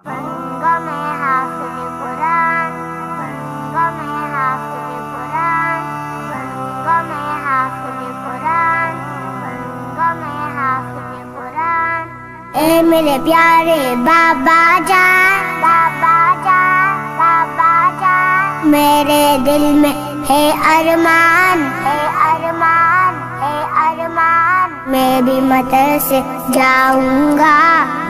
बनूंगा मैं हाफिज कुरान, बनूंगा मैं हाफिज कुरान, बनूंगा मैं हाफिज कुरान, बनूंगा मैं हाफिज कुरान। ए मेरे प्यारे बाबा जान, बाबा जान, बाबा जान, मेरे दिल में है अरमान, है अरमान, है अरमान, मैं भी मदरसे जाऊंगा,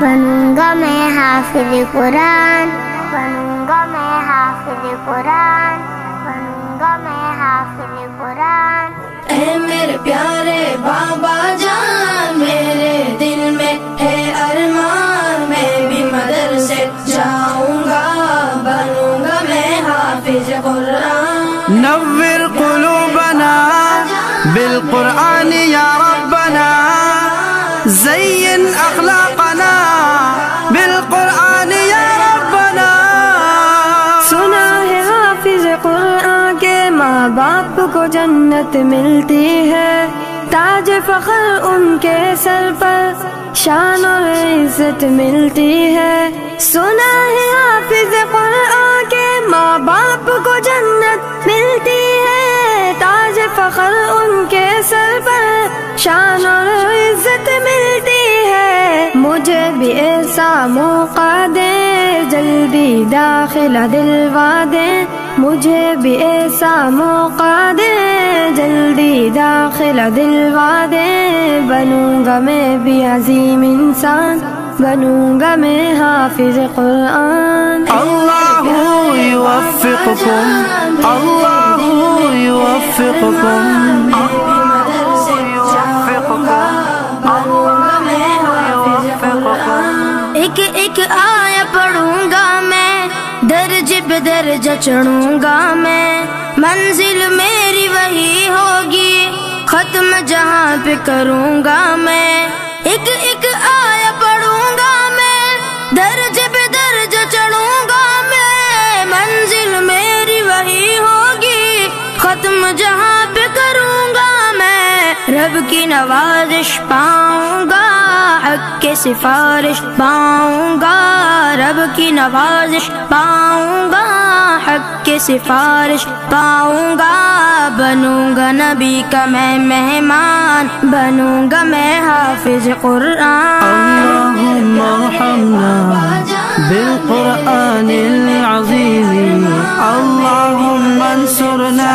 बनूंगा मैं हाफिज कुरान, बनूंगा मैं हाफिज कुरान, बनूंगा मैं हाफिज कुरान। ए मेरे प्यारे बाबा जान, मेरे दिल में है अरमान, मैं भी मदरसे जाऊंगा, बनूंगा मैं हाफिज कुरान। नव्विर क़ुलूबना बिलक़ुरआन या रब्बना, ज़य्यिन अख़लाक़ना बिलक़ुरआन या रब्बना। सुना है हाफिज कुरान के माँ बाप को जन्नत मिलती है, ताज फख्र उनके सर पर शान और इज्जत मिलती है। सुना है हाफिज कुरान के माँ बाप को जन्नत मिलती है, ताज फख्र उनके सर पर शान और इज्जत मिलती है। मुझे भी ऐसा मौका दे, जल्दी दाखिला दिलवा दे, मुझे भी ऐसा मौका दे, जल्दी दाखिला दिलवा दे, बनूंगा मैं भी अजीम इंसान, बनूंगा मैं हाफिज कुरान। अल्लाहु युवफ़्फ़िकुकुम, अल्लाहु युवफ़्फ़िकुकुम, एक एक आया पढ़ूंगा मैं, दर्ज पे दर्जा चढ़ूंगा मैं, मंजिल मेरी वही होगी, खत्म जहां पे करूंगा मैं। एक एक आया पढ़ूंगा मैं, दर्ज पे दर्जा चढ़ूंगा मैं, मंजिल मेरी वही होगी, खत्म जहां पे करूंगा मैं। रब की नवाजिश पाऊंगा, हक के सिफारिश पाऊंगा, रब की नवाजिश पाऊंगा, हक के सिफारिश पाऊंगा, बनूंगा नबी का मैं मेहमान, बनूंगा मैं हाफिज कुरान। अल्लाहुम्मा अर्हमना बिलक़ुरआनिल अज़ीम, अल्लाहुम्मा अंसुरना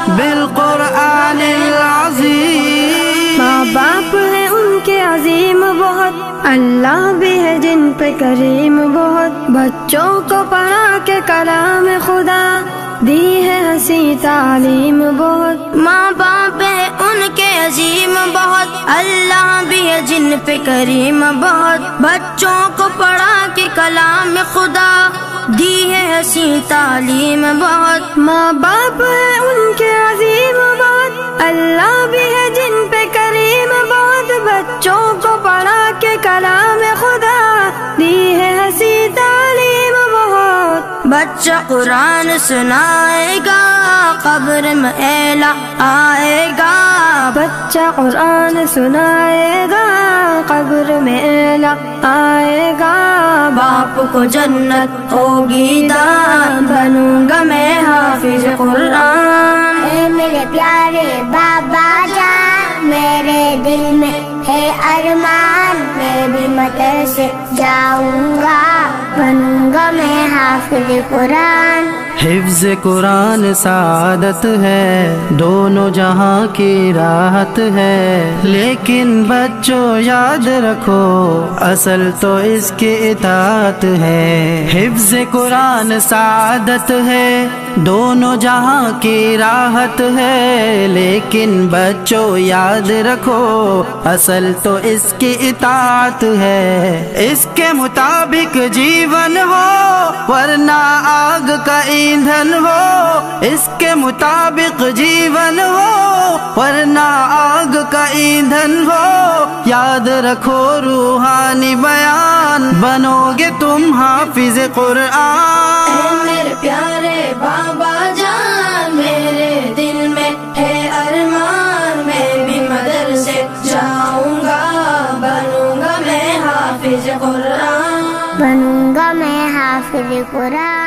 बिलक़ुरआनिल अज़ीम। माँ बाप है उनके अजीम बहुत, अल्लाह भी है जिन पे करीम बहुत, बच्चों को पढ़ा के कलाम खुदा दी है हंसी तालीम बहुत। माँ बाप है उनके अजीम बहुत, अल्लाह भी है जिन पे करीम बहुत, बच्चों को पढ़ा के कलाम खुदा दी है हंसी तालीम बहुत। माँ बाप है उनके अजीम बहुत, अल्लाह भी है जिन पे करीम बहुत, बच्चों को पढ़ा के कलाम खुदा दी है हंसी तालीम बहुत। बच्चा कुरान सुनाएगा, कब्र में एला आएगा, बच्चा कुरान सुनाएगा, कब्र में एला आएगा, बाप को जन्नत होगी दान, बनूंगा मैं हाफिज कुरान। ए मेरे प्यारे बाबा जान, मेरे दिल में है अरमान, मैं भी मदरसे जाऊंगा, बनूंगा मैं हाफिज कुरान। हिफ्ज़ कुरान सादत है, दोनों जहां की राहत है, लेकिन बच्चों याद रखो असल तो इसकी इताअत है। हिफ्ज़ कुरान सादत है, दोनों जहां की राहत है, लेकिन बच्चों याद रखो असल तो इसकी इताअत है। इसके मुताबिक जीवन हो वरना आग का ईंधन हो, इसके मुताबिक जीवन हो वरना आग का ईंधन हो, याद रखो रूहानी बयान, बनोगे तुम हाफिज कुरान। मेरे प्यारे बाबा जान, मेरे दिल में है अरमान, मैं भी मदरसे जाऊंगा, बनूंगा मैं हाफिज कुरान। बनूंगा मैं हाफिज कुरान।